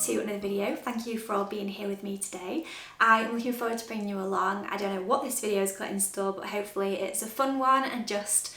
to another video. Thank you for all being here with me today. I'm looking forward to bringing you along. I don't know what this video has got in store, but hopefully it's a fun one and just,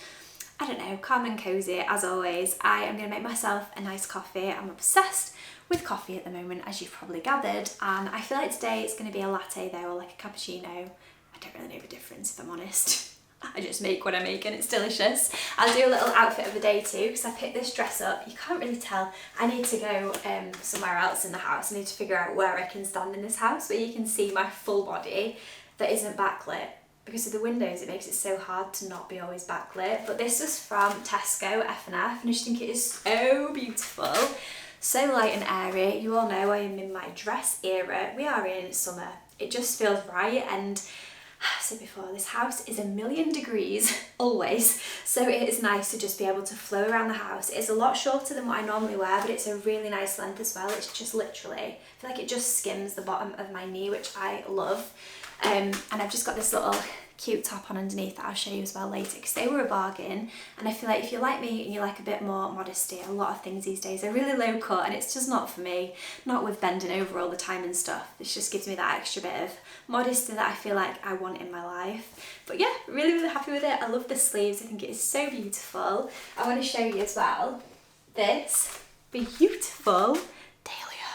I don't know, calm and cozy as always. I am going to make myself a nice coffee. I'm obsessed with coffee at the moment, as you've probably gathered, and I feel like today it's going to be a latte though, or like a cappuccino. I don't really know the difference if I'm honest. I just make what I make and it's delicious. I'll do a little outfit of the day too, because I picked this dress up. You can't really tell. I need to go somewhere else in the house. I need to figure out where I can stand in this house where you can see my full body that isn't backlit. Because of the windows, it makes it so hard to not be always backlit. But this was from Tesco, F&F, and I just think it is so beautiful. So light and airy. You all know I am in my dress era. We are in summer. It just feels right, and I've said before, this house is 1,000,000 degrees always, so it is nice to just be able to flow around the house. It's a lot shorter than what I normally wear, but it's a really nice length as well. It's just literally, I feel like it just skims the bottom of my knee, which I love. And I've just got this little cute top on underneath that I'll show you as well later, because they were a bargain. And I feel like if you're like me and you like a bit more modesty, a lot of things these days are really low cut, and it's just not for me, not with bending over all the time and stuff. This just gives me that extra bit of modesty that I feel like I want in my life. But yeah, really happy with it. I love the sleeves. I think it is so beautiful. I want to show you as well this beautiful dahlia.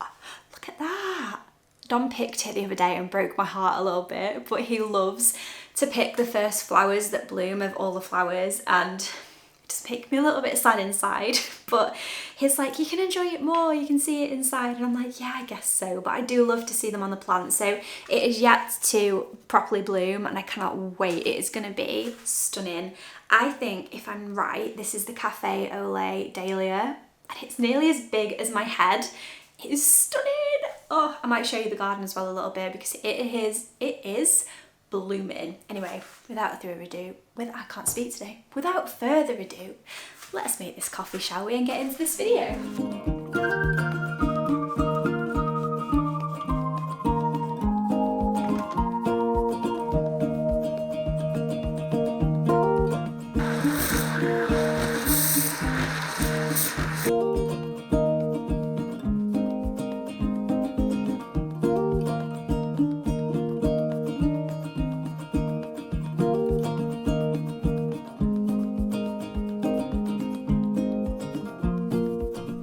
Oh, look at that. Dom picked it the other day and broke my heart a little bit, but he loves to pick the first flowers that bloom of all the flowers, and it just makes me a little bit sad inside. But he's like, you can enjoy it more, you can see it inside, and I'm like, yeah, I guess so, but I do love to see them on the plant. So it is yet to properly bloom, and I cannot wait. It is going to be stunning. I think, if I'm right, this is the Cafe Ole Dahlia, and it's nearly as big as my head. It is stunning. Oh, I might show you the garden as well a little bit, because it is blooming. Anyway, without further ado, I can't speak today. Without further ado, let's make this coffee, shall we, and get into this video.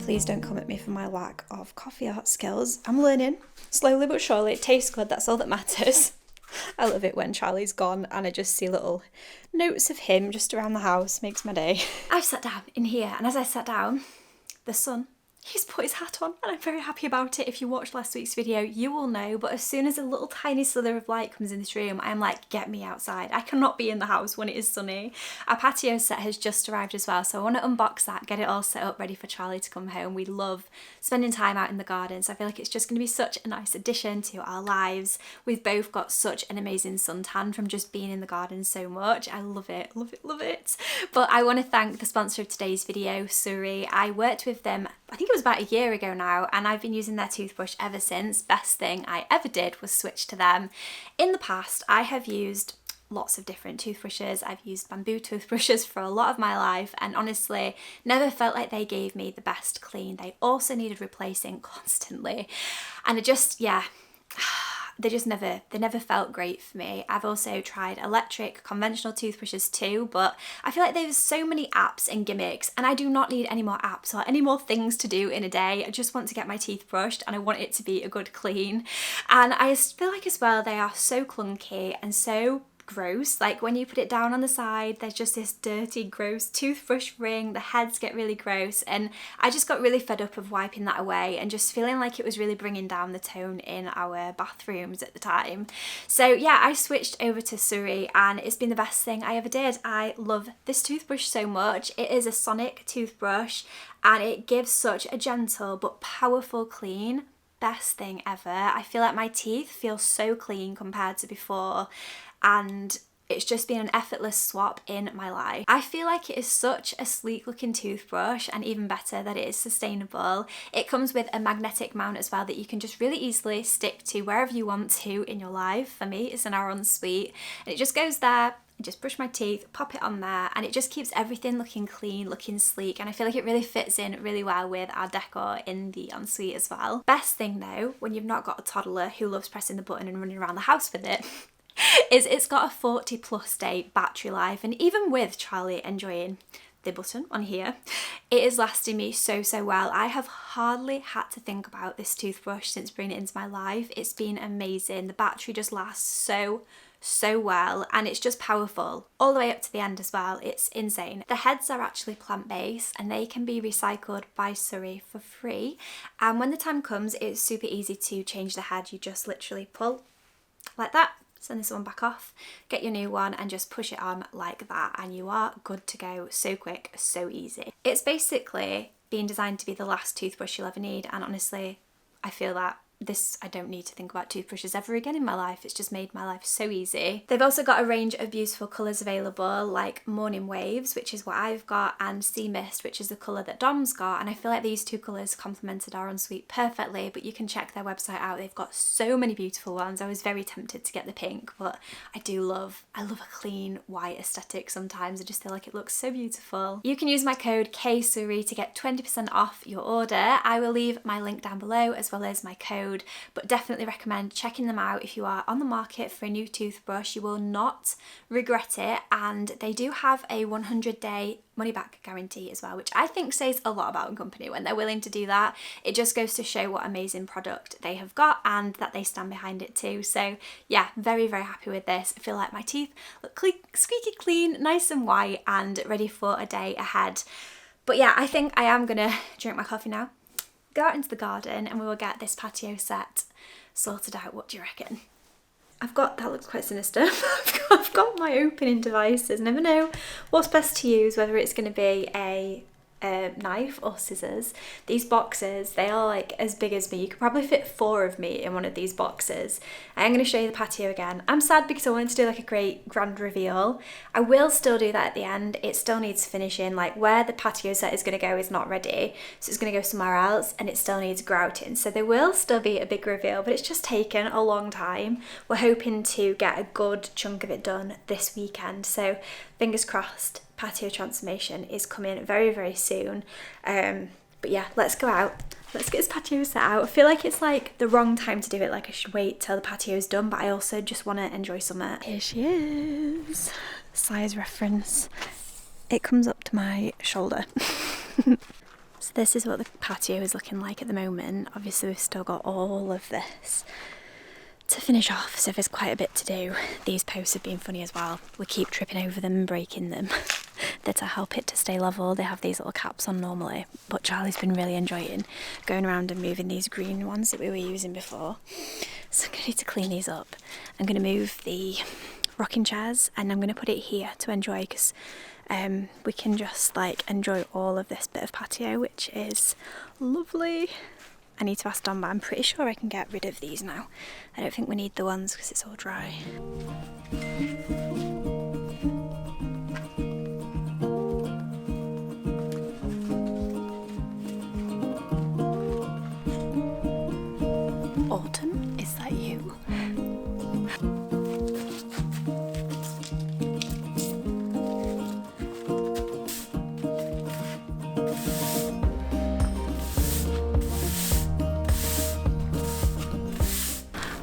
Please don't come at me for my lack of coffee art skills. I'm learning, slowly but surely. It tastes good, that's all that matters. I love it when Charlie's gone and I just see little notes of him just around the house. Makes my day. I've sat down in here, and as I sat down, the sun, he's put his hat on, and I'm very happy about it. If you watched last week's video, you will know, but as soon as a little tiny slither of light comes in this room, I'm like, get me outside. I cannot be in the house when it is sunny. Our patio set has just arrived as well, so I want to unbox that, get it all set up, ready for Charlie to come home. We love spending time out in the garden, so I feel like it's just going to be such a nice addition to our lives. We've both got such an amazing suntan from just being in the garden so much. I love it, love it, love it. But I want to thank the sponsor of today's video, Surrey. I worked with them, I think it was about a year ago now, and I've been using their toothbrush ever since. Best thing I ever did was switch to them. In the past, I have used lots of different toothbrushes. I've used bamboo toothbrushes for a lot of my life, and honestly never felt like they gave me the best clean. They also needed replacing constantly, and I just, yeah, they never felt great for me. I've also tried electric, conventional toothbrushes too, but I feel like there's so many apps and gimmicks, and I do not need any more apps or any more things to do in a day. I just want to get my teeth brushed, and I want it to be a good clean. And I feel like as well, they are so clunky and so gross. Like when you put it down on the side, there's just this dirty, gross toothbrush ring. The heads get really gross, and I just got really fed up of wiping that away and just feeling like it was really bringing down the tone in our bathrooms at the time. So yeah, I switched over to Surrey, and it's been the best thing I ever did. I love this toothbrush so much. It is a sonic toothbrush, and it gives such a gentle but powerful clean. Best thing ever. I feel like my teeth feel so clean compared to before, and it's just been an effortless swap in my life. I feel like it is such a sleek looking toothbrush, and even better that it is sustainable. It comes with a magnetic mount as well that you can just really easily stick to wherever you want to in your life. For me, it's an hour ensuite, and it just goes there I just brush my teeth, pop it on there, and it just keeps everything looking clean, looking sleek, and I feel like it really fits in really well with our decor in the ensuite as well. Best thing though, when you've not got a toddler who loves pressing the button and running around the house with it, is it's got a 40+ day battery life, and even with Charlie enjoying the button on here, it is lasting me so well. I have hardly had to think about this toothbrush since bringing it into my life. It's been amazing. The battery just lasts so well, and it's just powerful all the way up to the end as well. It's insane. The heads are actually plant-based and they can be recycled by Surrey for free, and when the time comes it's super easy to change the head. You just literally pull like that, send this one back off, get your new one and just push it on like that, and you are good to go. So quick, so easy. It's basically been designed to be the last toothbrush you'll ever need, and honestly I feel that I don't need to think about toothbrushes ever again in my life. It's just made my life so easy. They've also got a range of beautiful colours available, like Morning Waves, which is what I've got, and Sea Mist, which is the colour that Dom's got, and I feel like these two colours complemented our ensuite perfectly, but you can check their website out. They've got so many beautiful ones. I was very tempted to get the pink, but I love a clean white aesthetic sometimes. I just feel like it looks so beautiful. You can use my code KSURI to get 20% off your order. I will leave my link down below as well as my code, but definitely recommend checking them out if you are on the market for a new toothbrush. You will not regret it, and they do have a 100-day money back guarantee as well, which I think says a lot about a company when they're willing to do that. It just goes to show what amazing product they have got and that they stand behind it too. So yeah, very happy with this. I feel like my teeth look squeaky clean, nice and white, and ready for a day ahead. But yeah, I think I am gonna drink my coffee now, go out into the garden, and we will get this patio set sorted out. What do you reckon? That looks quite sinister. I've got my opening devices. Never know what's best to use, whether it's going to be a knife or scissors. These boxes, they are like as big as me. You could probably fit 4 of me in one of these boxes. I am going to show you the patio again. I'm sad because I wanted to do like a great grand reveal. I will still do that at the end. It still needs finishing. Like where the patio set is going to go is not ready, so it's going to go somewhere else, and it still needs grouting. So there will still be a big reveal, but it's just taken a long time. We're hoping to get a good chunk of it done this weekend, so fingers crossed. Patio transformation is coming very soon. But yeah, let's go out. Let's get this patio set out. I feel like it's like the wrong time to do it. Like I should wait till the patio is done, but I also just want to enjoy summer. Here she is. Size reference. It comes up to my shoulder. So this is what the patio is looking like at the moment. Obviously we've still got all of this to finish off, so there's quite a bit to do. These posts have been funny as well. We keep tripping over them and breaking them. They're to help it to stay level. They have these little caps on normally, but Charlie's been really enjoying going around and moving these green ones that we were using before. So I'm going to need to clean these up. I'm going to move the rocking chairs and I'm going to put it here to enjoy, because we can just like enjoy all of this bit of patio, which is lovely. I need to ask Dom, but I'm pretty sure I can get rid of these now. I don't think we need the ones because it's all dry. Autumn, is that you?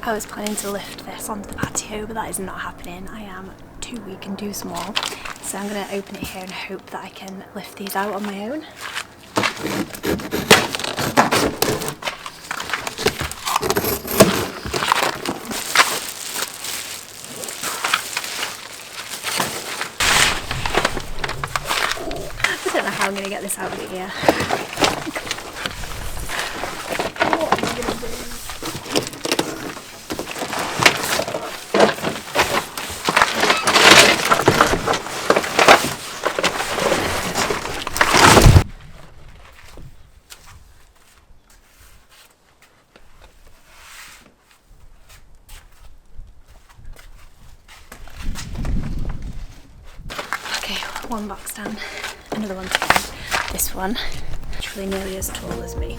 I was planning to lift this onto the patio, but that is not happening. I am too weak and too small. So I'm going to open it here and hope that I can lift these out on my own. I don't know how I'm going to get this out of here. What am I going to do? One box down, another one to go. This one, literally nearly as tall as me.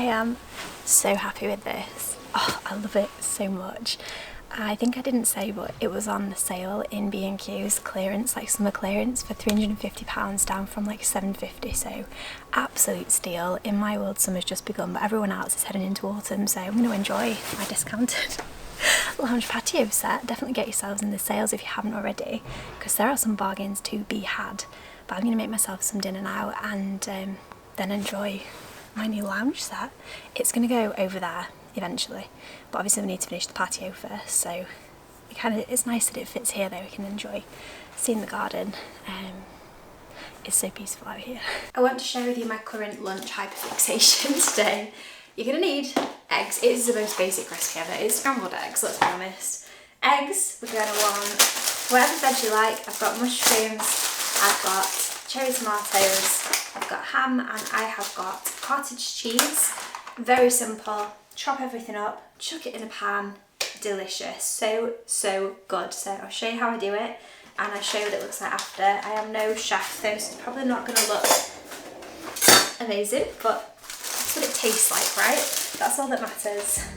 I am so happy with this. Oh, I love it so much. I think I didn't say, but it was on sale in B&Q's clearance, like summer clearance, for £350 down from like £750, so absolute steal. In my world, summer's just begun, but everyone else is heading into autumn, so I'm going to enjoy my discounted lounge patio set. Definitely get yourselves in the sales if you haven't already, because there are some bargains to be had. But I'm going to make myself some dinner now and then enjoy my new lounge set. It's going to go over there eventually, but obviously we need to finish the patio first, so it's nice that it fits here though. We can enjoy seeing the garden. It's so peaceful out here. I want to share with you my current lunch hyperfixation today. You're going to need eggs. It is the most basic recipe ever. It's scrambled eggs, let's be honest. Eggs, we're going to want whatever veg you like. I've got mushrooms, I've got cherry tomatoes, I've got ham, and I have got cottage cheese. Very simple. Chop everything up, chuck it in a pan, delicious, so good. So I'll show you how I do it, and I'll show you what it looks like after. I am no chef though, so it's probably not going to look amazing, but that's what it tastes like, right? That's all that matters.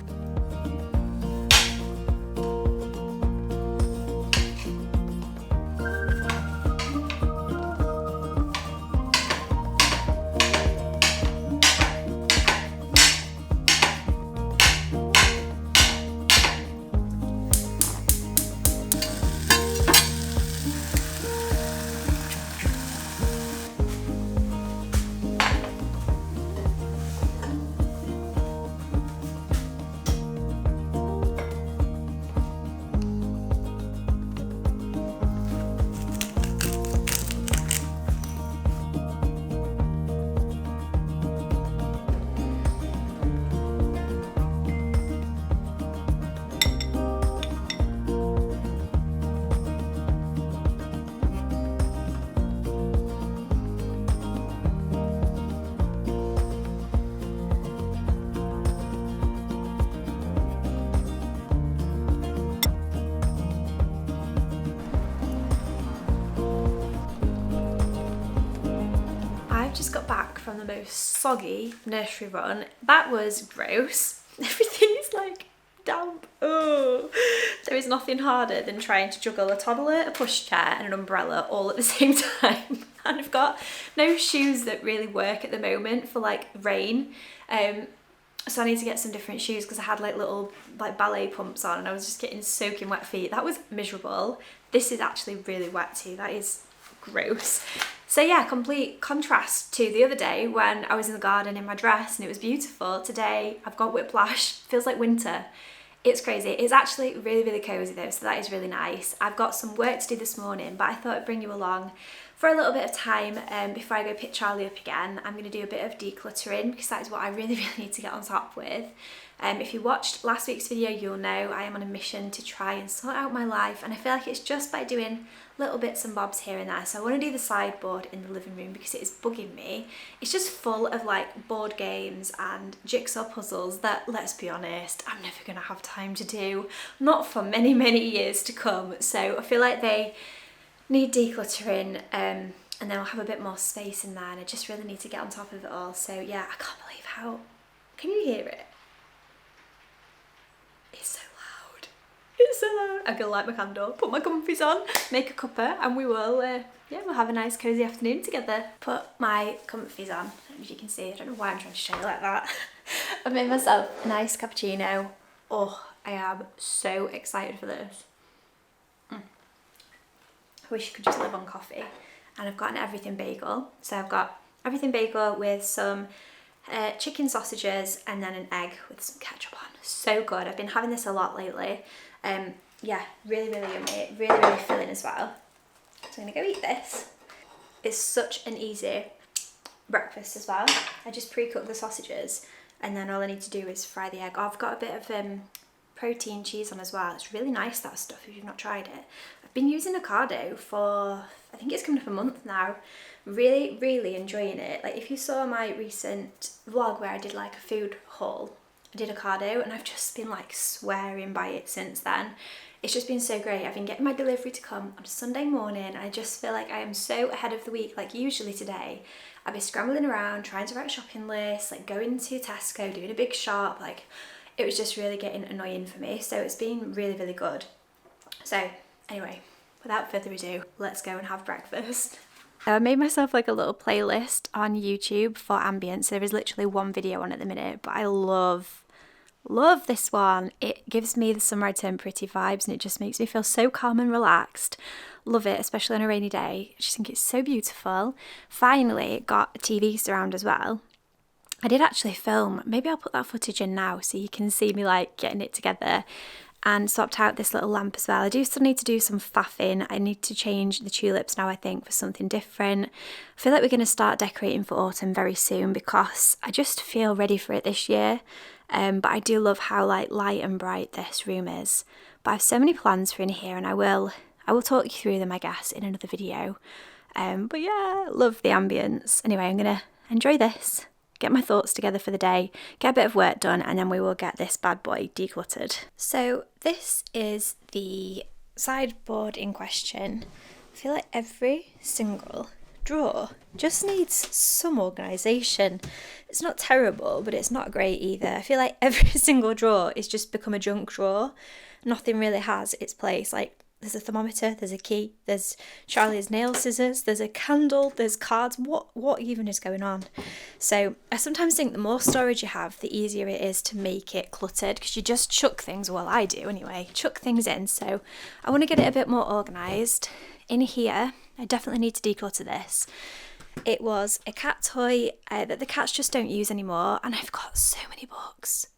Just got back from the most soggy nursery run. That was gross. Everything is like damp. Oh, there is nothing harder than trying to juggle a toddler, a pushchair and an umbrella all at the same time. And I've got no shoes that really work at the moment for like rain. So I need to get some different shoes because I had like little like ballet pumps on and I was just getting soaking wet feet. That was miserable. This is actually really wet too. That is gross. So yeah, complete contrast to the other day when I was in the garden in my dress and it was beautiful. Today I've got whiplash, feels like winter. It's crazy. It's actually really, really cozy though, so that is really nice. I've got some work to do this morning, but I thought I'd bring you along for a little bit of time before I go pick Charlie up again. I'm going to do a bit of decluttering because that is what I really, really need to get on top with. If you watched last week's video, you'll know I am on a mission to try and sort out my life, and I feel like it's just by doing little bits and bobs here and there. So I want to do the sideboard in the living room because it is bugging me. It's just full of like board games and jigsaw puzzles that, let's be honest, I'm never going to have time to do, not for many, many years to come. So I feel like they need decluttering, and then I'll have a bit more space in there, and I just really need to get on top of it all. So yeah, I can't believe how, can you hear it? It's so loud. It's so loud. I'm gonna light my candle, put my comfies on, make a cuppa, and we will, yeah, we'll have a nice cozy afternoon together. Put my comfies on, as you can see. I don't know why I'm trying to show you like that. I've made myself a nice cappuccino. Oh, I am so excited for this. I wish you could just live on coffee. And I've got an everything bagel. So I've got everything bagel with some chicken sausages and then an egg with some ketchup on. So good. I've been having this a lot lately. Yeah, really, really yummy. Really, really filling as well. So I'm gonna go eat this. It's such an easy breakfast as well. I just pre-cook the sausages and then all I need to do is fry the egg. Oh, I've got a bit of protein cheese on as well. It's really nice, that stuff, if you've not tried it. I've been using Ocado for, I think it's coming up a month now. Really, really enjoying it. Like if you saw my recent vlog where I did like a food haul, I did Ocado and I've just been like swearing by it since then. It's just been so great. I've been getting my delivery to come on a Sunday morning and I just feel like I am so ahead of the week. Like usually today I'd be scrambling around trying to write a shopping list, like going to Tesco, doing a big shop. Like it was just really getting annoying for me. So it's been really, really good. So anyway, without further ado, let's go and have breakfast. I made myself like a little playlist on YouTube for ambience. There is literally one video on at the minute, but I love this one. It gives me the Summer I Turn Pretty vibes and it just makes me feel so calm and relaxed. Love it, especially on a rainy day. I just think it's so beautiful. Finally, it got a TV surround as well. I did actually film, maybe I'll put that footage in now so you can see me like getting it together, and swapped out this little lamp as well. I do still need to do some faffing. I need to change the tulips now, I think, for something different. I feel like we're going to start decorating for autumn very soon because I just feel ready for it this year. But I do love how like light and bright this room is. But I have so many plans for in here, and I will talk you through them, I guess, in another video. But yeah, love the ambience. Anyway, I'm going to enjoy this, get my thoughts together for the day, get a bit of work done, and then we will get this bad boy decluttered. So this is the sideboard in question. I feel like every single drawer just needs some organisation. It's not terrible, but it's not great either. I feel like every single drawer is just become a junk drawer. Nothing really has its place. Like there's a thermometer, there's a key, there's Charlie's nail scissors, there's a candle, there's cards. What even is going on? So I sometimes think the more storage you have, the easier it is to make it cluttered, because you just chuck things, well I do anyway, chuck things in. So I want to get it a bit more organised. In here, I definitely need to declutter this. It was a cat toy that the cats just don't use anymore, and I've got so many books.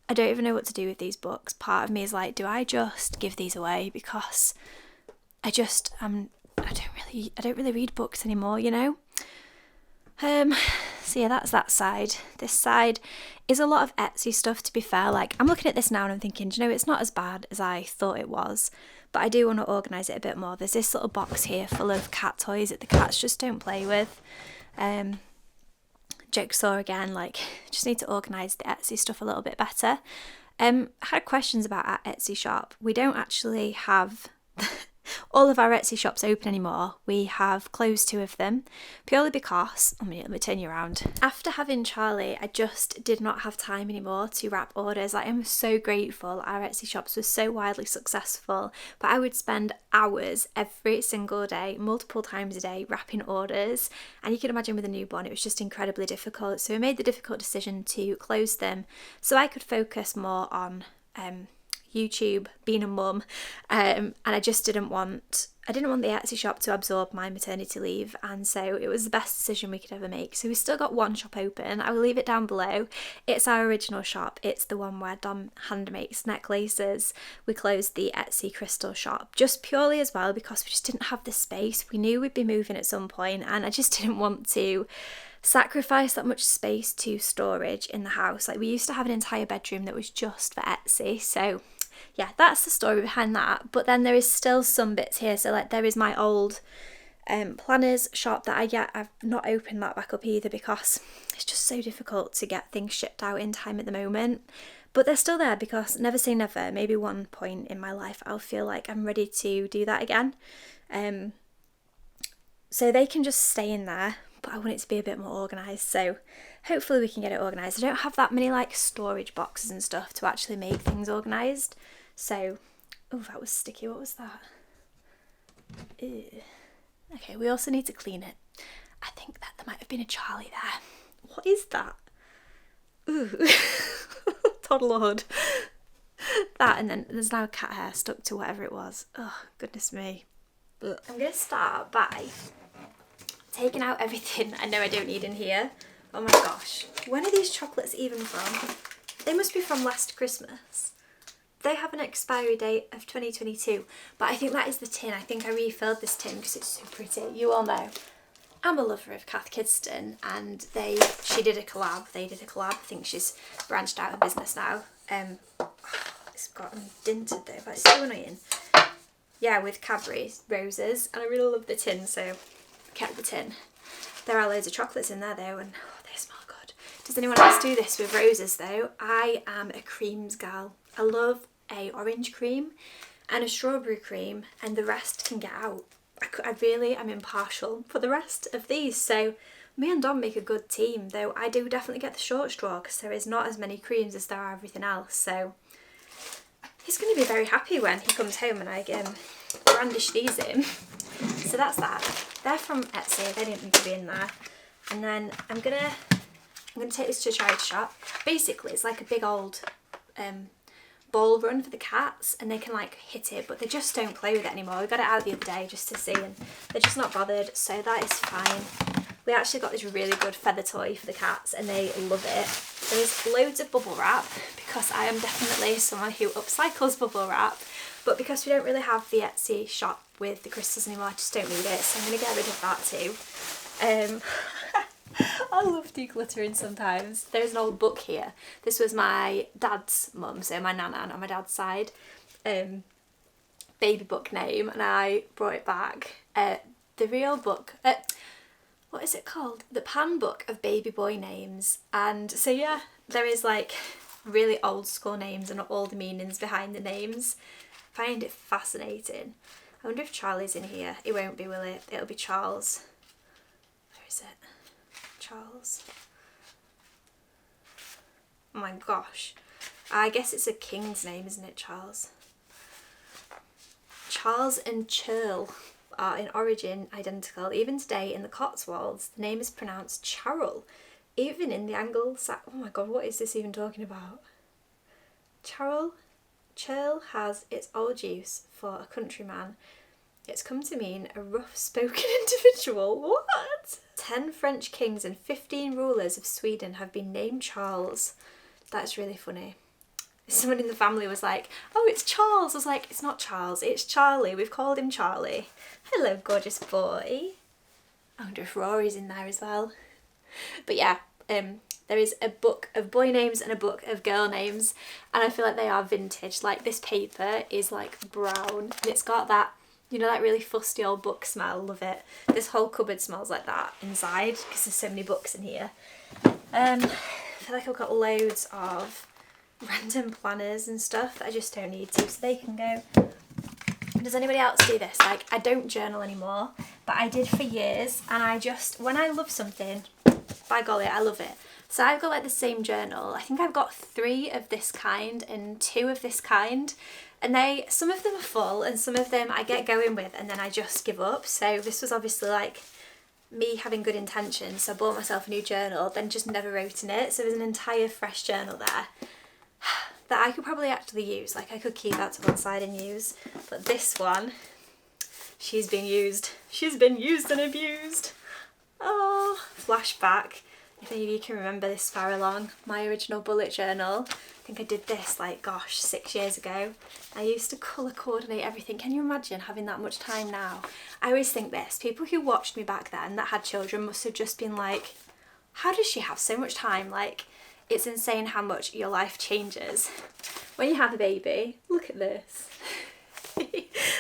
I don't even know what to do with these books. Part of me is like, do I just give these away? Because I just I don't really read books anymore, you know. So yeah, that's that side. This side is a lot of Etsy stuff, to be fair. Like I'm looking at this now and I'm thinking, do you know, it's not as bad as I thought it was, but I do want to organise it a bit more. There's this little box here full of cat toys that the cats just don't play with. Jigsaw again, like just need to organise the Etsy stuff a little bit better. I had questions about our Etsy shop. We don't actually have all of our Etsy shops open anymore. We have closed 2 of them purely because, let me turn you around. After having Charlie, I just did not have time anymore to wrap orders. I am so grateful our Etsy shops were so wildly successful, but I would spend hours every single day, multiple times a day, wrapping orders. And you can imagine with a newborn, it was just incredibly difficult. So we made the difficult decision to close them so I could focus more on YouTube, being a mum, and I just didn't want the Etsy shop to absorb my maternity leave, and so it was the best decision we could ever make. So we still got one shop open. I will leave it down below. It's our original shop. It's the one where Dom hand makes necklaces. We closed the Etsy crystal shop just purely as well because we just didn't have the space. We knew we'd be moving at some point, and I just didn't want to sacrifice that much space to storage in the house. Like we used to have an entire bedroom that was just for Etsy, so yeah, that's the story behind that. But then there is still some bits here. So like there is my old planners shop that I've not opened that back up either because it's just so difficult to get things shipped out in time at the moment. But they're still there because never say never. Maybe one point in my life I'll feel like I'm ready to do that again. So they can just stay in there, but I want it to be a bit more organised. So hopefully we can get it organised. I don't have that many like storage boxes and stuff to actually make things organised. So, oh, that was sticky. What was that? Ew. Okay, we also need to clean it. I think that there might have been a Charlie there. What is that? Ooh, toddler hood. That, and then there's now cat hair stuck to whatever it was. Oh, goodness me. Ugh. I'm going to start by taking out everything I know I don't need in here. Oh my gosh. When are these chocolates even from? They must be from last Christmas. They have an expiry date of 2022, but I think that is the tin. I think I refilled this tin because it's so pretty. You all know I'm a lover of Kath Kidston, and they did a collab. I think she's branched out of business now. It's gotten dinted though, but it's so annoying. Yeah, with Cadbury roses, and I really love the tin, so I kept the tin. There are loads of chocolates in there though, and oh, they smell good. Does anyone else do this with roses though? I am a creams gal. I love a orange cream, and a strawberry cream, and the rest can get out. I really am impartial for the rest of these, so me and Dom make a good team, though I do definitely get the short straw because there is not as many creams as there are everything else, so he's going to be very happy when he comes home and I brandish these in. So that's that. They're from Etsy, they didn't need to be in there. And then I'm gonna take this to a charity shop. Basically it's like a big old ball run for the cats, and they can like hit it, but they just don't play with it anymore. We got it out the other day just to see, and they're just not bothered, so that is fine. We actually got this really good feather toy for the cats and they love it. There's loads of bubble wrap because I am definitely someone who upcycles bubble wrap, but because we don't really have the Etsy shop with the crystals anymore, I just don't need it, so I'm going to get rid of that too. I love decluttering sometimes. There's an old book here. This was my dad's mum, so my nana on my dad's side, baby book name, and I brought it back. The real book, what is it called? The Pan Book of Baby Boy Names. And so yeah, there is like really old school names and all the meanings behind the names. I find it fascinating. I wonder if Charlie's in here. It won't be, will it? It'll be Charles. Where is it? Charles. Oh my gosh. I guess it's a king's name, isn't it, Charles? Charles and Churl are in origin identical. Even today in the Cotswolds, the name is pronounced Charl. Even in the oh my god, what is this even talking about? Churl has its old use for a countryman. It's come to mean a rough-spoken individual. What? 10 French kings and 15 rulers of Sweden have been named Charles. That's really funny. Someone in the family was like, oh, it's Charles. I was like, it's not Charles, it's Charlie. We've called him Charlie. Hello, gorgeous boy. I wonder if Rory's in there as well. But yeah, there is a book of boy names and a book of girl names, and I feel like they are vintage. Like, this paper is like brown and it's got that, you know, that really fusty old book smell. Love it. This whole cupboard smells like that inside because there's so many books in here. I feel like I've got loads of random planners and stuff that I just don't need to, so they can go. Does anybody else do this? Like, I don't journal anymore, but I did for years, and I just, when I love something, by golly, I love it. So I've got like the same journal. I think I've got 3 of this kind and 2 of this kind, and some of them are full and some of them I get going with and then I just give up. So this was obviously like me having good intentions, so I bought myself a new journal, then just never wrote in it, so there's an entire fresh journal there that I could probably actually use. Like, I could keep that to one side and use, but this one, she's been used and abused. Oh, flashback. If any of you can remember this far along, my original bullet journal, I think I did this like, gosh, 6 years ago. I used to colour coordinate everything. Can you imagine having that much time now? I always think this, people who watched me back then that had children must have just been like, how does she have so much time? Like, it's insane how much your life changes when you have a baby. Look at this.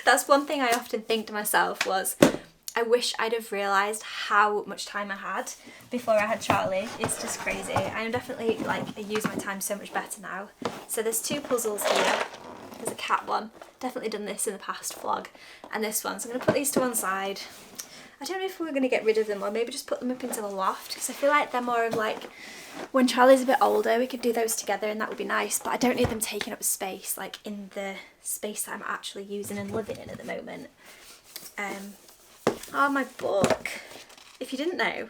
That's one thing I often think to myself was, I wish I'd have realised how much time I had before I had Charlie. It's just crazy. I am definitely, like, I use my time so much better now. So there's 2 puzzles here. There's a cat one. Definitely done this in the past vlog. And this one. So I'm going to put these to one side. I don't know if we're going to get rid of them or maybe just put them up into the loft, because I feel like they're more of like, when Charlie's a bit older we could do those together and that would be nice, but I don't need them taking up space, like in the space that I'm actually using and living in at the moment. Oh, my book. If you didn't know,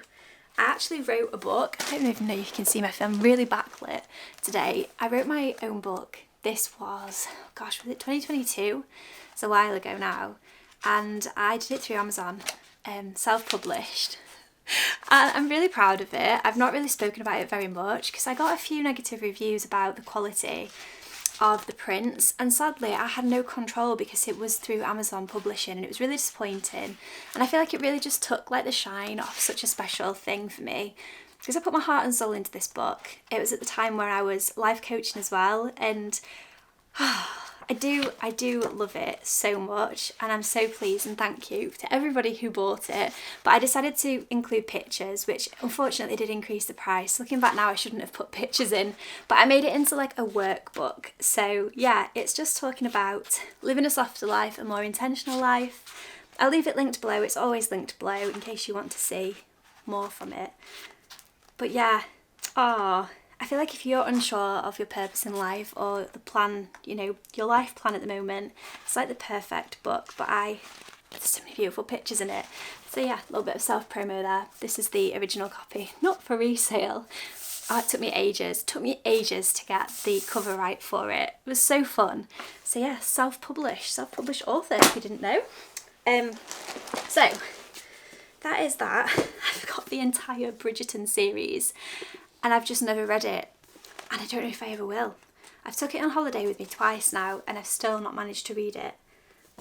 I actually wrote a book. I don't even know if you can see my film, really backlit today. I wrote my own book. This was, gosh, was it 2022? It's a while ago now. And I did it through Amazon, self-published. And I'm really proud of it. I've not really spoken about it very much because I got a few negative reviews about the quality of the prints, and sadly I had no control because it was through Amazon publishing and it was really disappointing, and I feel like it really just took like the shine off such a special thing for me because I put my heart and soul into this book. It was at the time where I was life coaching as well, and I do love it so much, and I'm so pleased, and thank you to everybody who bought it. But I decided to include pictures, which unfortunately did increase the price. Looking back now, I shouldn't have put pictures in, but I made it into like a workbook. So yeah, it's just talking about living a softer life, a more intentional life. I'll leave it linked below. It's always linked below in case you want to see more from it. But yeah, I feel like if you're unsure of your purpose in life or the plan, you know, your life plan at the moment, it's like the perfect book. But there's so many beautiful pictures in it. So yeah, a little bit of self-promo there. This is the original copy, not for resale. Oh, it took me ages to get the cover right for it. It was so fun. So yeah, self-published author, if you didn't know. So that is that. I've got the entire Bridgerton series, and I've just never read it, and I don't know if I ever will. I've took it on holiday with me twice now, and I've still not managed to read it.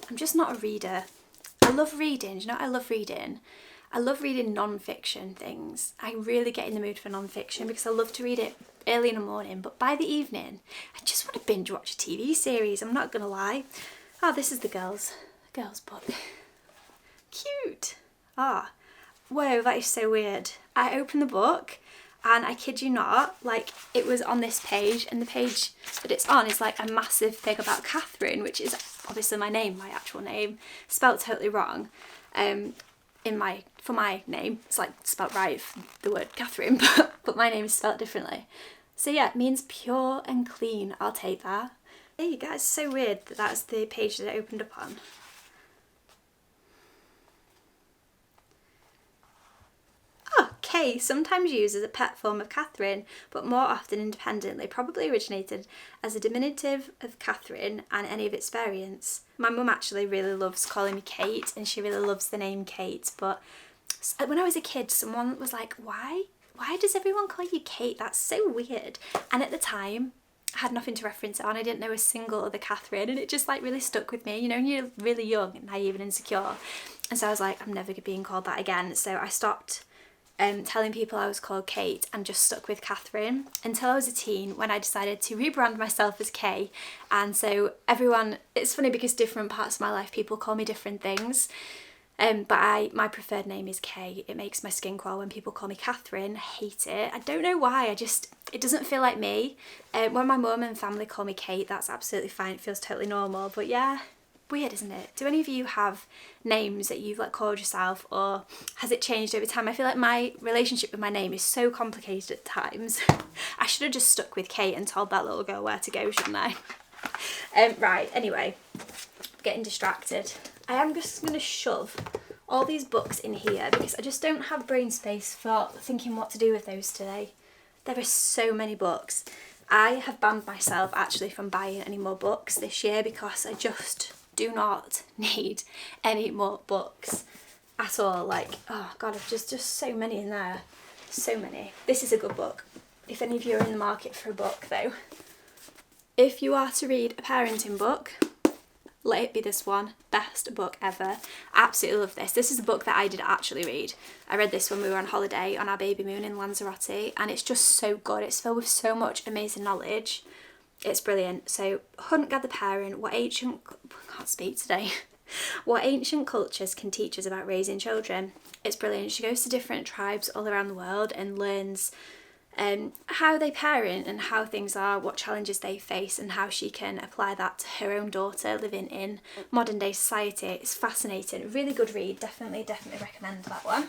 I'm just not a reader. I love reading, do you know what I love reading? I love reading non-fiction things. I really get in the mood for non-fiction because I love to read it early in the morning, but by the evening, I just want to binge watch a TV series, I'm not gonna lie. Oh, this is the girls book. Cute. Whoa, that is so weird. I opened the book, and I kid you not, like, it was on this page, and the page that it's on is like a massive thing about Catherine, which is obviously my name, my actual name, spelt totally wrong. For my name, it's like spelt right, the word Catherine, but my name is spelt differently. So yeah, it means pure and clean. I'll take that. There you go. It's so weird that that's the page that I opened up on. Kay, sometimes used as a pet form of Catherine, but more often independently, probably originated as a diminutive of Catherine and any of its variants. My mum actually really loves calling me Kate, and she really loves the name Kate, but when I was a kid, someone was like, why does everyone call you Kate? That's so weird. And at the time, I had nothing to reference it on. I didn't know a single other Catherine, and it just like really stuck with me. You know, when you're really young and naive and insecure. And so I was like, I'm never being called that again. So I stopped telling people I was called Kate and just stuck with Catherine until I was a teen, when I decided to rebrand myself as Kay. And so everyone, it's funny because different parts of my life people call me different things, but my preferred name is Kay. It makes my skin crawl when people call me Catherine. I hate it. I don't know why, it doesn't feel like me. When my mum and family call me Kate, that's absolutely fine, it feels totally normal. But yeah, weird, isn't it? Do any of you have names that you've like called yourself, or has it changed over time? I feel like my relationship with my name is so complicated at times. I should have just stuck with Kate and told that little girl where to go, shouldn't I? Right, anyway, getting distracted. I am just going to shove all these books in here because I just don't have brain space for thinking what to do with those today. There are so many books. I have banned myself actually from buying any more books this year because I just do not need any more books at all. Like, oh god, I've just so many in there, so many. This is a good book if any of you are in the market for a book though. If you are to read a parenting book, let it be this one. Best book ever. Absolutely love this. This is a book that I did actually read. I read this when we were on holiday on our baby moon in Lanzarote, and it's just so good. It's filled with so much amazing knowledge. It's brilliant. So, Hunt, Gather, Parent, what ancient cultures can teach us about raising children. It's brilliant. She goes to different tribes all around the world and learns how they parent and how things are, what challenges they face, and how she can apply that to her own daughter living in modern day society. It's fascinating. Really good read. Definitely recommend that one.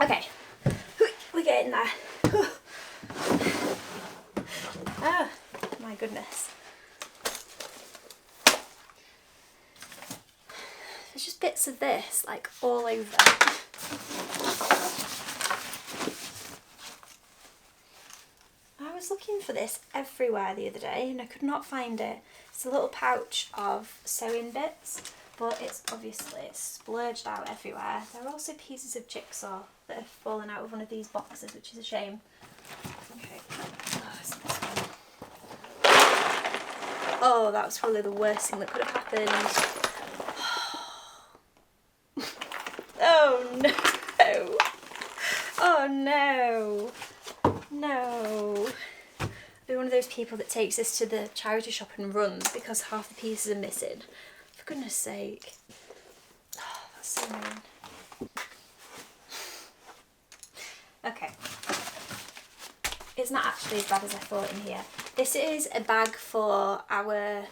Okay, we're getting there. Oh my goodness. There's just bits of this like all over. I was looking for this everywhere the other day and I could not find it. It's a little pouch of sewing bits, but it's obviously splurged out everywhere. There are also pieces of jigsaw that have fallen out of one of these boxes, which is a shame. Okay. Oh, that was probably the worst thing that could have happened. Oh no! Oh no! No! Ooh, one of those people that takes this to the charity shop and runs because half the pieces are missing. For goodness sake. Oh, that's so mean. Okay. It's not actually as bad as I thought in here. This is a bag for our,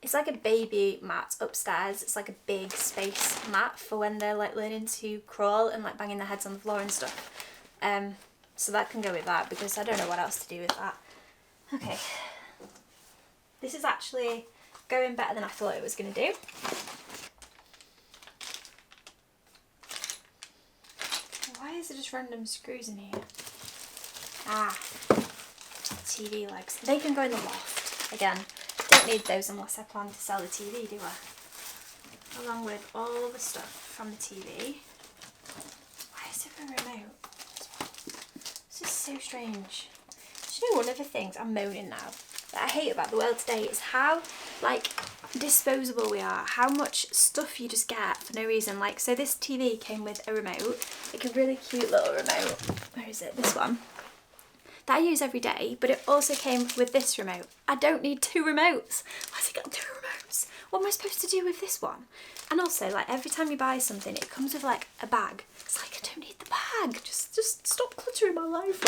it's like a baby mat upstairs. It's like a big space mat for when they're like learning to crawl and like banging their heads on the floor and stuff. So that can go with that because I don't know what else to do with that. Okay. This is actually going better than I thought it was going to do. Why is there just random screws in here? Ah, TV legs. They can go in the loft. Again, don't need those unless I plan to sell the TV, do I? Along with all the stuff from the TV. Why is there a remote? This is so strange. Do you know one of the things I'm moaning now that I hate about the world today is how like disposable we are, how much stuff you just get for no reason. Like, so this TV came with a remote, like a really cute little remote. Where is it? This one. That I use every day, but it also came with this remote. I don't need two remotes. Why's it got two remotes? What am I supposed to do with this one? And also, like, every time you buy something, it comes with like a bag. It's like, I don't need the bag. Just stop cluttering my life.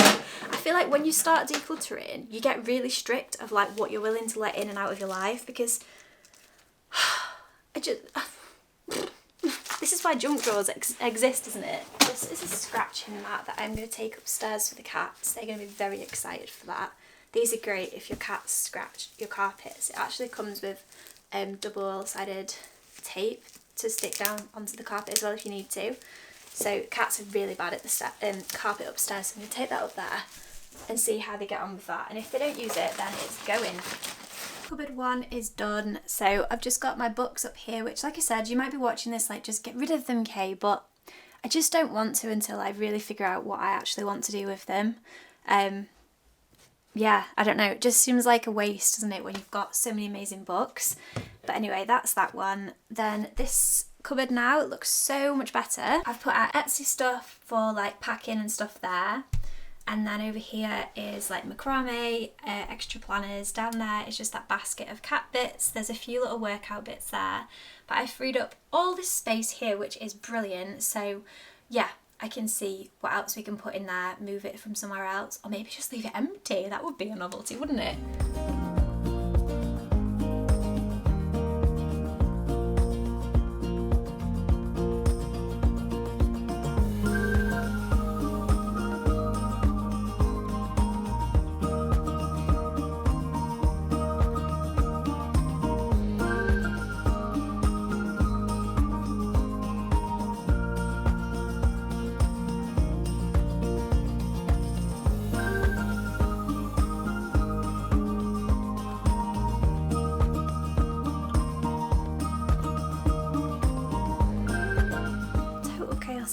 I feel like when you start decluttering, you get really strict of like what you're willing to let in and out of your life, because this is why junk drawers exist, isn't it? This is a scratching mat that I'm going to take upstairs for the cats. They're going to be very excited for that. These are great if your cats scratch your carpets. It actually comes with double-sided tape to stick down onto the carpet as well if you need to. So cats are really bad at the carpet upstairs, so I'm going to take that up there and see how they get on with that. And if they don't use it, then it's going. Cupboard one is done, so I've just got my books up here, which, like I said, you might be watching this like, just get rid of them, Kay, but I just don't want to until I really figure out what I actually want to do with them. Yeah, I don't know, it just seems like a waste, doesn't it, when you've got so many amazing books. But anyway, that's that one. Then this cupboard now, it looks so much better. I've put out Etsy stuff for like packing and stuff there. And then over here is like macrame, extra planners. Down there is just that basket of cat bits. There's a few little workout bits there. But I freed up all this space here, which is brilliant. So yeah, I can see what else we can put in there, move it from somewhere else, or maybe just leave it empty. That would be a novelty, wouldn't it?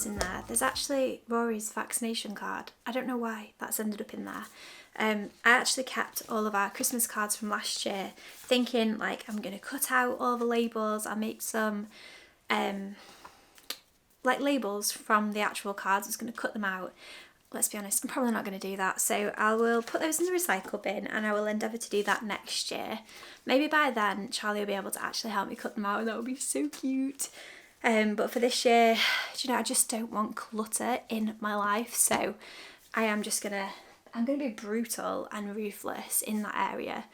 In there. There's actually Rory's vaccination card. I don't know why that's ended up in there. I actually kept all of our Christmas cards from last year, thinking like I'm going to cut out all the labels. I'll make some like labels from the actual cards. I was going to cut them out. Let's be honest, I'm probably not going to do that. So I will put those in the recycle bin and I will endeavour to do that next year. Maybe by then Charlie will be able to actually help me cut them out and that would be so cute. But for this year, you know, I just don't want clutter in my life, so I'm gonna be brutal and ruthless in that area.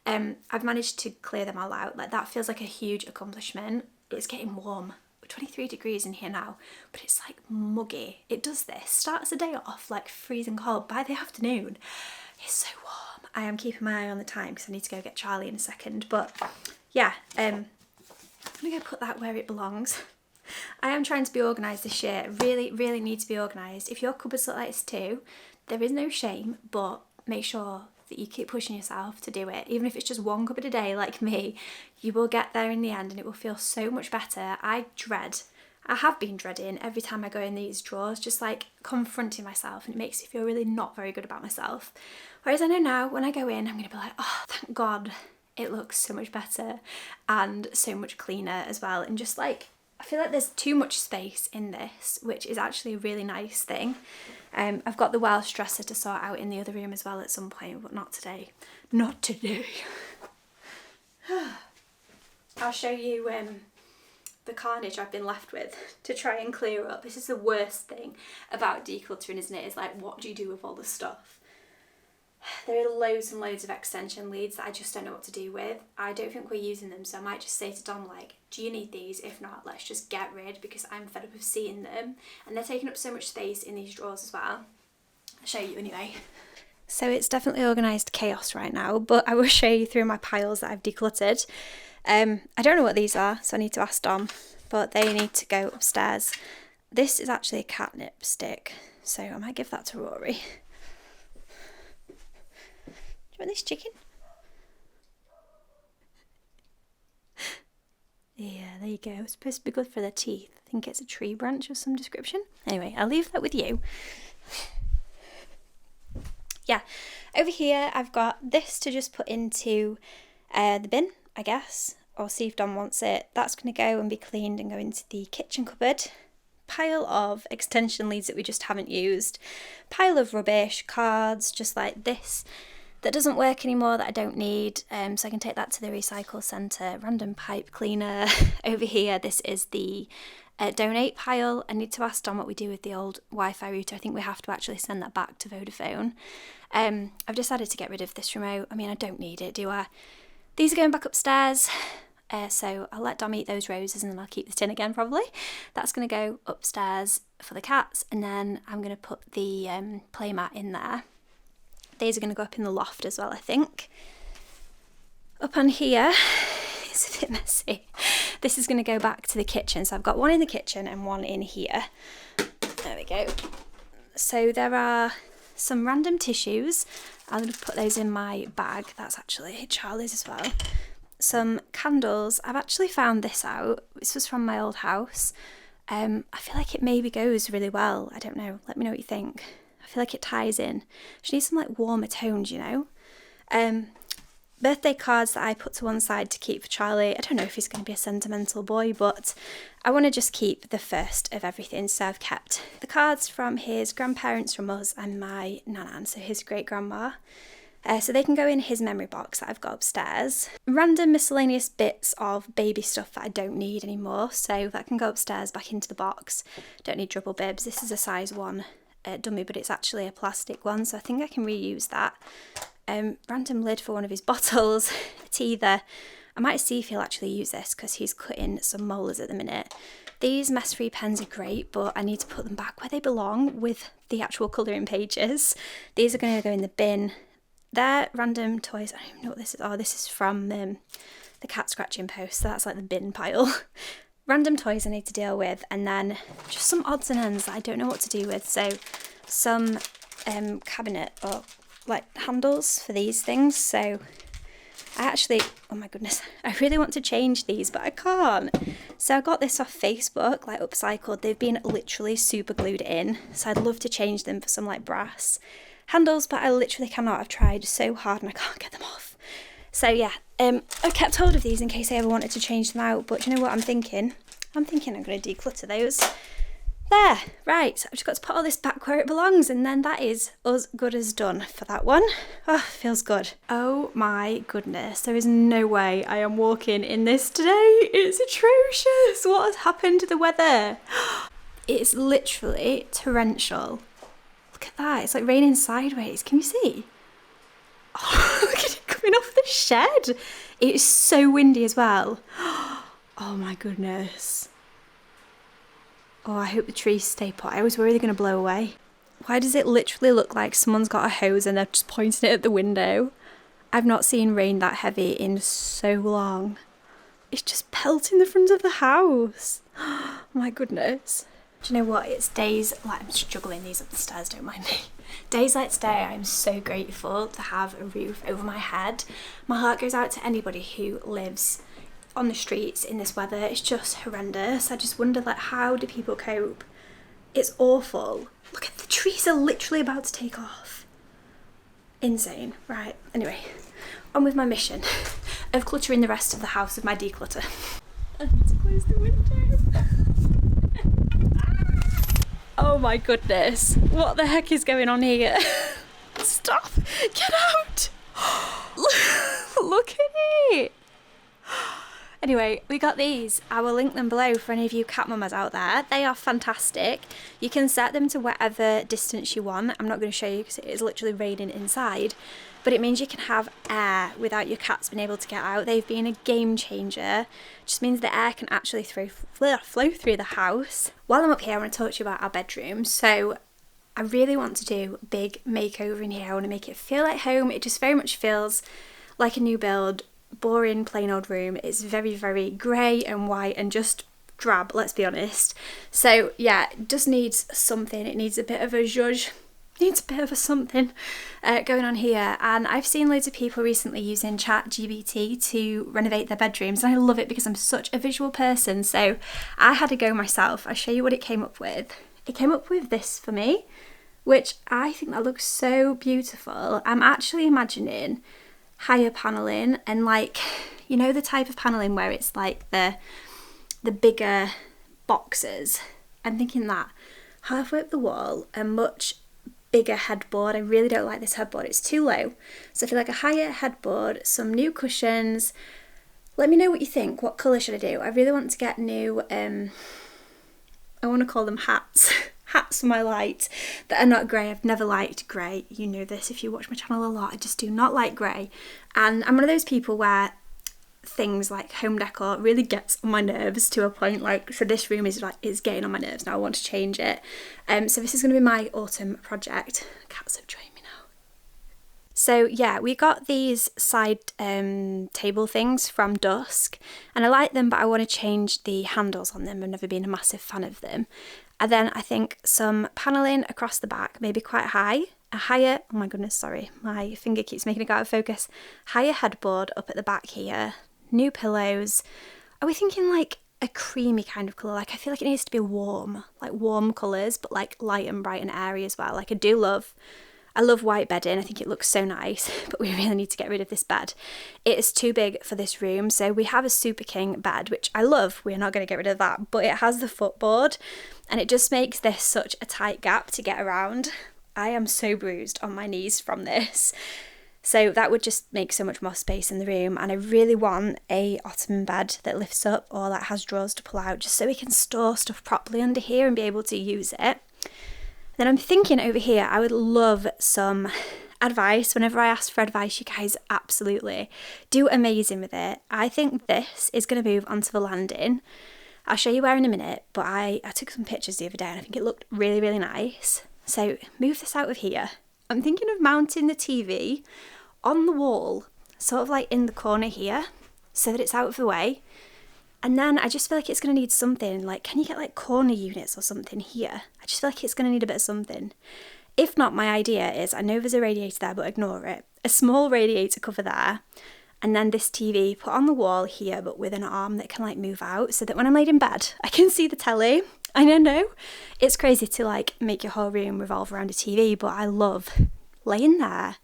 I've managed to clear them all out. Like, that feels like a huge accomplishment. It's getting warm. We're 23 degrees in here now, but it's like muggy. It does this. Starts the day off like freezing cold. By the afternoon, it's so warm. I am keeping my eye on the time because I need to go get Charlie in a second. But yeah, I'm gonna go put that where it belongs. I am trying to be organised this year. Really, really need to be organised. If your cupboards look like this too, there is no shame, but make sure that you keep pushing yourself to do it. Even if it's just one cupboard a day like me, you will get there in the end and it will feel so much better. I have been dreading every time I go in these drawers, just like confronting myself, and it makes me feel really not very good about myself. Whereas I know now when I go in, I'm going to be like, oh, thank God, it looks so much better and so much cleaner as well. And just like, I feel like there's too much space in this, which is actually a really nice thing. I've got the Welsh dresser to sort out in the other room as well at some point, but not today. Not today. I'll show you the carnage I've been left with to try and clear up. This is the worst thing about decluttering, isn't it? It's like, what do you do with all the stuff? There are loads and loads of extension leads that I just don't know what to do with. I don't think we're using them, so I might just say to Dom, like, do you need these? If not, let's just get rid, because I'm fed up of seeing them. And they're taking up so much space in these drawers as well. I'll show you anyway. So it's definitely organised chaos right now, but I will show you through my piles that I've decluttered. I don't know what these are, so I need to ask Dom, but they need to go upstairs. This is actually a catnip stick, so I might give that to Rory. Do you want this chicken? Yeah, there you go. It's supposed to be good for their teeth. I think it's a tree branch of some description. Anyway, I'll leave that with you. Yeah, over here I've got this to just put into the bin, I guess, or see if Dom wants it. That's going to go and be cleaned and go into the kitchen cupboard. Pile of extension leads that we just haven't used. Pile of rubbish, cards, just like this, that doesn't work anymore, that I don't need, so I can take that to the recycle centre. Random pipe cleaner. Over here, this is the donate pile. I need to ask Dom what we do with the old Wi-Fi router. I think we have to actually send that back to Vodafone. I've decided to get rid of this remote. I mean, I don't need it, do I? These are going back upstairs, so I'll let Dom eat those roses and then I'll keep the tin again probably. That's going to go upstairs for the cats, and then I'm going to put the playmat in there. These are going to go up in the loft as well, I think. Up on here, it's a bit messy. This is going to go back to the kitchen. So I've got one in the kitchen and one in here. There we go. So there are some random tissues. I'm going to put those in my bag. That's actually Charlie's as well. Some candles. I've actually found this out. This was from my old house. I feel like it maybe goes really well. I don't know. Let me know what you think. I feel like it ties in. She needs some like warmer tones, you know. Birthday cards that I put to one side to keep for Charlie. I don't know if he's going to be a sentimental boy, but I want to just keep the first of everything. So I've kept the cards from his grandparents, from us, and my nanan, so his great grandma. So they can go in his memory box that I've got upstairs. Random miscellaneous bits of baby stuff that I don't need anymore, so that can go upstairs back into the box. Don't need double bibs. This is a size 1 dummy, but it's actually a plastic one, so I think I can reuse that. Random lid for one of his bottles, a teether. I might see if he'll actually use this because he's cutting some molars at the minute. These mess-free pens are great, but I need to put them back where they belong with the actual colouring pages. These are going to go in the bin. They're random toys. I don't even know what this is. Oh, this is from the cat scratching post, so that's like the bin pile. Random toys I need to deal with, and then just some odds and ends that I don't know what to do with. So some cabinet or like handles for these things. So I actually, oh my goodness, I really want to change these, but I can't. So I got this off Facebook, like upcycled. They've been literally super glued in, so I'd love to change them for some like brass handles, but I literally cannot. I've tried so hard and I can't get them off. So yeah, I've kept hold of these in case I ever wanted to change them out, but do you know what I'm thinking? I'm thinking I'm going to declutter those. There, right, I've just got to put all this back where it belongs, and then that is as good as done for that one. Oh, feels good. Oh my goodness, there is no way I am walking in this today. It's atrocious. What has happened to the weather? It's literally torrential. Look at that, it's like raining sideways. Can you see? Oh, look at it coming off the shed. It is so windy as well. Oh my goodness. Oh, I hope the trees stay put. I was worried they're going to blow away. Why does it literally look like someone's got a hose and they're just pointing it at the window? I've not seen rain that heavy in so long. It's just pelting the front of the house. Oh my goodness. Do you know what? It's days like, I'm struggling these up the stairs, don't mind me. Days like today, I'm so grateful to have a roof over my head. My heart goes out to anybody who lives on the streets in this weather. It's just horrendous. I just wonder, like, how do people cope? It's awful. Look at the trees are literally about to take off. Insane. Right, anyway, on with my mission of cluttering the rest of the house with my declutter. I need to close the window. Oh my goodness. What the heck is going on here? Stop. Get out. Look at it. Anyway, we got these. I will link them below for any of you cat mamas out there. They are fantastic. You can set them to whatever distance you want. I'm not going to show you because it is literally raining inside. But it means you can have air without your cats being able to get out. They've been a game changer. It just means the air can actually flow through the house. While I'm up here, I want to talk to you about our bedroom. So I really want to do a big makeover in here. I want to make it feel like home. It just very much feels like a new build. Boring plain old room. It's very, very grey and white and just drab, let's be honest. So yeah, it just needs something. It needs a bit of a zhuzh, needs a bit of a something going on here. And I've seen loads of people recently using ChatGPT to renovate their bedrooms, and I love it because I'm such a visual person. So I had a go myself. I'll show you what it came up with. It came up with this for me, which I think that looks so beautiful. I'm actually imagining higher paneling, and like, you know, the type of paneling where it's like the bigger boxes. I'm thinking that halfway up the wall, a much bigger headboard. I really don't like this headboard, it's too low. So I feel like a higher headboard, some new cushions. Let me know what you think. What colour should I do? I really want to get new I want to call them hats. Hats for my light that are not grey. I've never liked grey. You know this if you watch my channel a lot. I just do not like grey. And I'm one of those people where things like home decor really gets on my nerves to a point. Like, so this room is getting on my nerves now. I want to change it. So this is going to be my autumn project. Cats have joined me now. So yeah, we got these side table things from Dusk, and I like them, but I want to change the handles on them. I've never been a massive fan of them. And then I think some paneling across the back, maybe quite high, a higher, oh my goodness, sorry, my finger keeps making it go out of focus, higher headboard up at the back here, new pillows. Are we thinking like a creamy kind of colour? Like, I feel like it needs to be warm, like warm colours, but like light and bright and airy as well. Like, I love white bedding. I think it looks so nice, but we really need to get rid of this bed. It is too big for this room. So we have a Super King bed, which I love. We're not going to get rid of that, but it has the footboard and it just makes this such a tight gap to get around. I am so bruised on my knees from this. So that would just make so much more space in the room. And I really want a ottoman bed that lifts up or that has drawers to pull out, just so we can store stuff properly under here and be able to use it. Then I'm thinking over here, I would love some advice. Whenever I ask for advice, you guys absolutely do amazing with it. I think this is going to move onto the landing. I'll show you where in a minute, but I took some pictures the other day and I think it looked really, really nice. So move this out of here. I'm thinking of mounting the TV on the wall, sort of like in the corner here, so that it's out of the way. And then I just feel like it's going to need something, like, can you get like corner units or something here? I just feel like it's going to need a bit of something. If not, my idea is, I know there's a radiator there, but ignore it. A small radiator cover there, and then this TV put on the wall here, but with an arm that can like move out, so that when I'm laid in bed, I can see the telly. I know, it's crazy to like make your whole room revolve around a TV, but I love laying there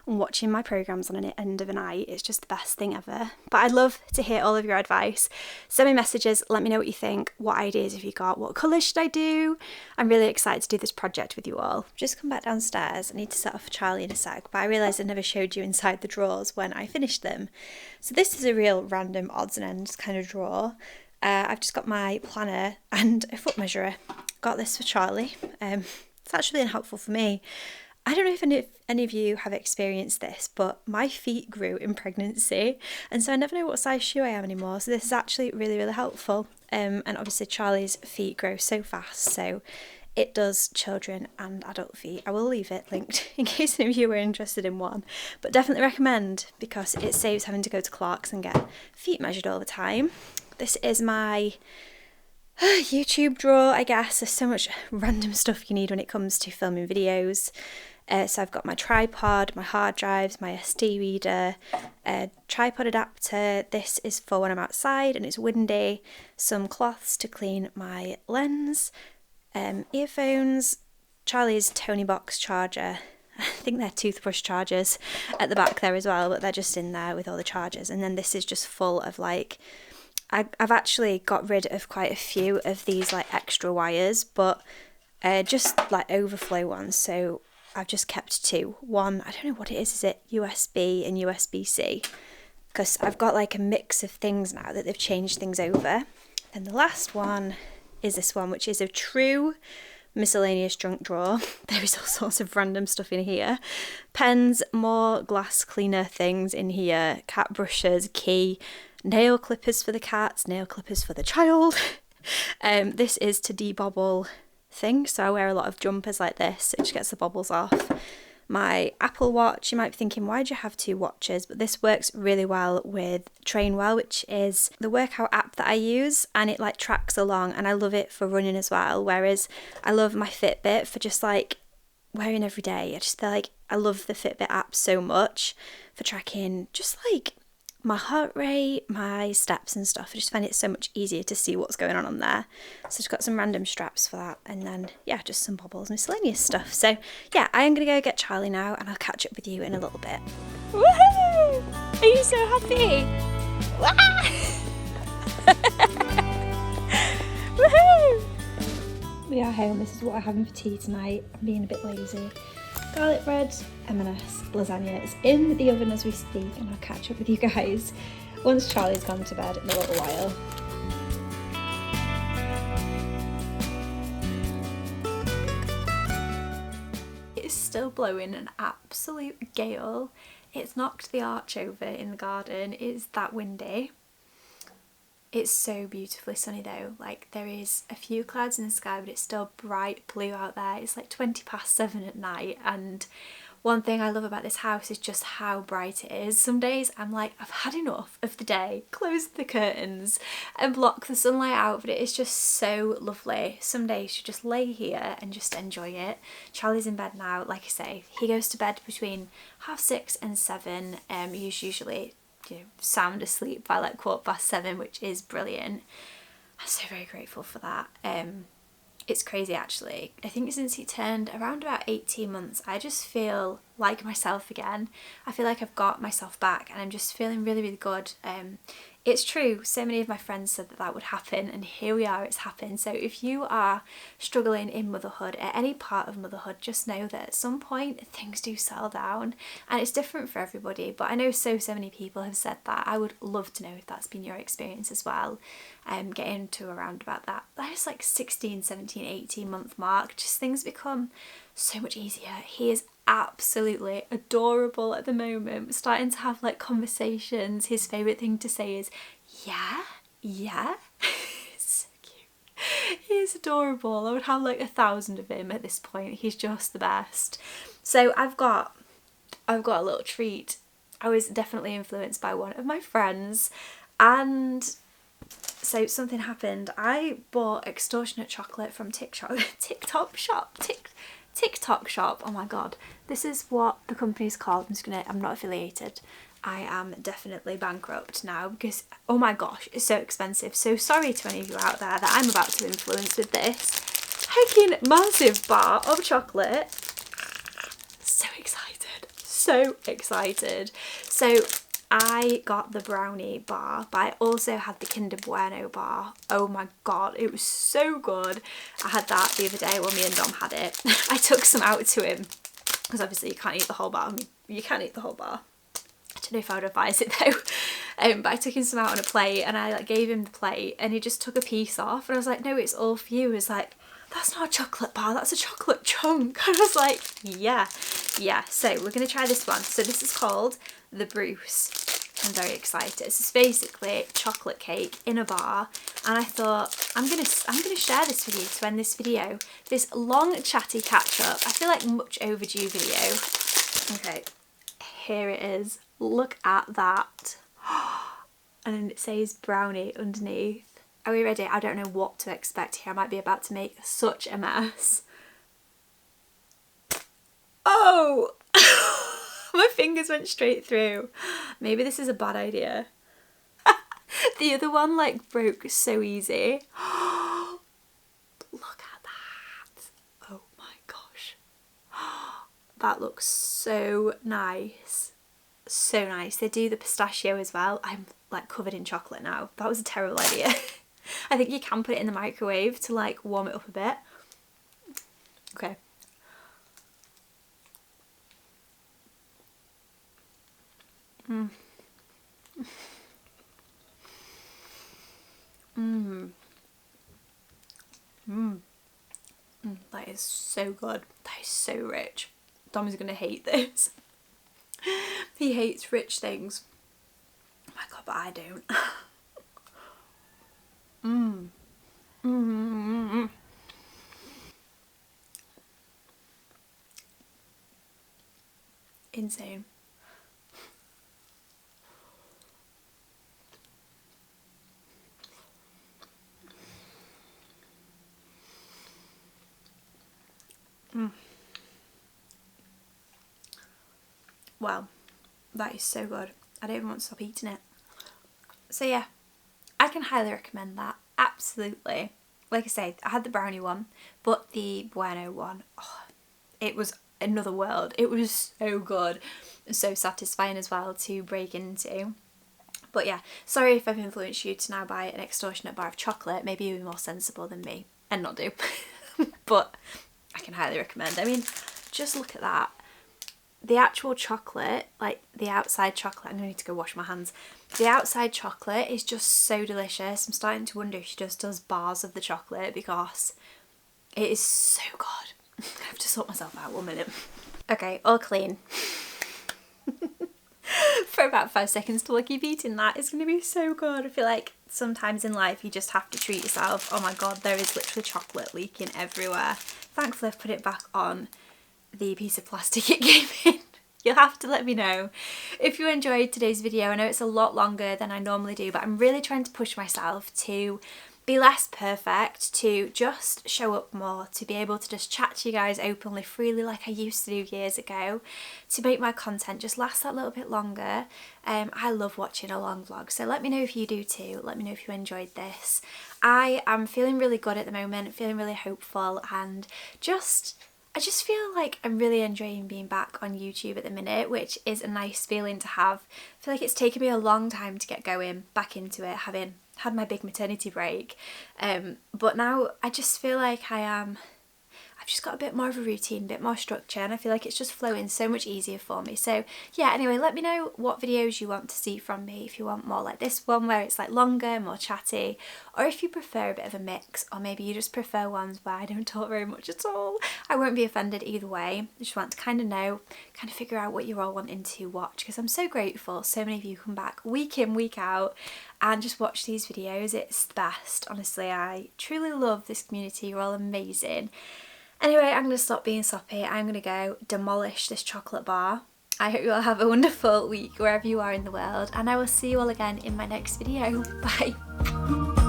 and watching my programmes on an end of a night. It's just the best thing ever. But I'd love to hear all of your advice. Send me messages, let me know what you think, what ideas have you got, what colour should I do? I'm really excited to do this project with you all. Just come back downstairs. I need to set off for Charlie in a sec, but I realised I never showed you inside the drawers when I finished them. So this is a real random odds and ends kind of drawer. I've just got my planner and a foot measurer. Got this for Charlie. It's actually been helpful for me. I don't know if any of you have experienced this, but my feet grew in pregnancy, and so I never know what size shoe I am anymore. So this is actually really, really helpful. And obviously Charlie's feet grow so fast, so it does children and adult feet. I will leave it linked in case any of you are interested in one, but definitely recommend because it saves having to go to Clark's and get feet measured all the time. This is my YouTube drawer, I guess. There's so much random stuff you need when it comes to filming videos. So I've got my tripod, my hard drives, my SD reader, tripod adapter. This is for when I'm outside and it's windy. Some cloths to clean my lens, earphones, Charlie's Tony box charger. I think they're toothbrush chargers at the back there as well, but they're just in there with all the chargers. And then this is just full of like I've actually got rid of quite a few of these like extra wires, but just like overflow ones. So I've just kept two. One, I don't know what it is it USB and USB-C? Because I've got like a mix of things now that they've changed things over. And the last one is this one, which is a true miscellaneous junk drawer. There is all sorts of random stuff in here. Pens, more glass cleaner things in here, cat brushes, key, nail clippers for the cats, nail clippers for the child. This is to debobble thing, so I wear a lot of jumpers like this. It just gets the bobbles off. My Apple Watch, you might be thinking, why do you have two watches? But this works really well with Trainwell, which is the workout app that I use, and it like tracks along, and I love it for running as well. Whereas I love my Fitbit for just like wearing every day. I just feel like I love the Fitbit app so much for tracking just like my heart rate, my steps and stuff. I just find it so much easier to see what's going on there. So I've got some random straps for that, and then yeah, just some bobbles, miscellaneous stuff. So yeah, I am gonna go get Charlie now, and I'll catch up with you in a little bit. Woohoo! Are you so happy? Woohoo! We are home. This is what I'm having for tea tonight. I'm being a bit lazy. Garlic bread, M&S, lasagna. It's in the oven as we speak, and I'll catch up with you guys once Charlie's gone to bed in a little while. It is still blowing an absolute gale. It's knocked the arch over in the garden. It's that windy. It's so beautifully sunny though. Like, there is a few clouds in the sky, but it's still bright blue out there. It's like 7:20 at night, and one thing I love about this house is just how bright it is. Some days I'm like, I've had enough of the day, close the curtains and block the sunlight out, but it is just so lovely. Some days you just lay here and just enjoy it. Charlie's in bed now. Like I say, he goes to bed between 6:30 and 7. He's usually sound asleep by like 7:15, which is brilliant. I'm so very grateful for that. It's crazy actually. I think since he turned around about 18 months, I just feel like myself again. I feel like I've got myself back, and I'm just feeling really, really good. It's true, so many of my friends said that that would happen, and here we are, it's happened. So if you are struggling in motherhood, at any part of motherhood, just know that at some point things do settle down, and it's different for everybody, but I know so many people have said that. I would love to know if that's been your experience as well. Getting to around about that is like 16, 17, 18 month mark, just things become so much easier. He is absolutely adorable at the moment. We're starting to have like conversations. His favourite thing to say is yeah. It's so cute. He is adorable. I would have like 1,000 of him at this point. He's just the best. So I've got a little treat. I was definitely influenced by one of my friends, and so something happened. I bought extortionate chocolate from TikTok shop. Oh my god, this is what the company's called. I'm not affiliated. I am definitely bankrupt now because, oh my gosh, it's so expensive. So sorry to any of you out there that I'm about to influence with this freaking massive bar of chocolate. So excited. So I got the brownie bar, but I also had the Kinder Bueno bar. Oh my god, it was so good. I had that the other day when me and Dom had it. I took some out to him because obviously you can't eat the whole bar. I mean, you can eat the whole bar. I don't know if I would advise it though. But I took him some out on a plate, and I like gave him the plate, and he just took a piece off, and I was like, no, it's all for you. He was like, that's not a chocolate bar, that's a chocolate chunk. And I was like, yeah. So we're gonna try this one. So this is called the Bruce. I'm very excited. This is basically chocolate cake in a bar, and I thought I'm gonna share this with you to end this video. This long chatty catch up. I feel like much overdue video. Okay, here it is. Look at that. And then it says brownie underneath. Are we ready? I don't know what to expect here. I might be about to make such a mess. Oh! My fingers went straight through. Maybe this is a bad idea. The other one like broke so easy. Look at that. Oh my gosh. That looks so nice. So nice. They do the pistachio as well. I'm like covered in chocolate now. That was a terrible idea. I think you can put it in the microwave to like warm it up a bit. Okay. Mmm. Mmm. Mmm. That is so good. That is so rich. Dom's gonna hate this. He hates rich things. Oh my god, but I don't. Mmm. Mmm. Insane. Wow, that is so good. I don't even want to stop eating it. So yeah, I can highly recommend that. Absolutely. Like I say, I had the brownie one, but the bueno one, oh, it was another world. It was so good. So satisfying as well to break into. But yeah, sorry if I've influenced you to now buy an extortionate bar of chocolate. Maybe you'll be more sensible than me and not do. But I can highly recommend. I mean, just look at that. The actual chocolate, like the outside chocolate, I'm going to need to go wash my hands. The outside chocolate is just so delicious. I'm starting to wonder if she just does bars of the chocolate because it is so good. I have to sort myself out 1 minute. Okay, all clean. For about 5 seconds till I keep eating that. It's going to be so good. I feel like sometimes in life you just have to treat yourself. Oh my god, there is literally chocolate leaking everywhere. Thankfully I've put it back on the piece of plastic it came in. You'll have to let me know if you enjoyed today's video. I know it's a lot longer than I normally do, but I'm really trying to push myself to be less perfect, to just show up more, to be able to just chat to you guys openly, freely like I used to do years ago, to make my content just last that little bit longer. I love watching a long vlog, so let me know if you do too. Let me know if you enjoyed this. I am feeling really good at the moment, feeling really hopeful, and I just feel like I'm really enjoying being back on YouTube at the minute, which is a nice feeling to have. I feel like it's taken me a long time to get going back into it, having had my big maternity break. But now I just feel like I've just got a bit more of a routine, a bit more structure, and I feel like it's just flowing so much easier for me. So yeah, anyway, let me know what videos you want to see from me, if you want more like this one where it's like longer, more chatty, or if you prefer a bit of a mix, or maybe you just prefer ones where I don't talk very much at all. I won't be offended either way. I just want to kind of figure out what you're all wanting to watch, because I'm so grateful so many of you come back week in, week out and just watch these videos. It's the best, honestly. I truly love this community. You're all amazing. Anyway, I'm going to stop being soppy. I'm going to go demolish this chocolate bar. I hope you all have a wonderful week wherever you are in the world, and I will see you all again in my next video. Bye.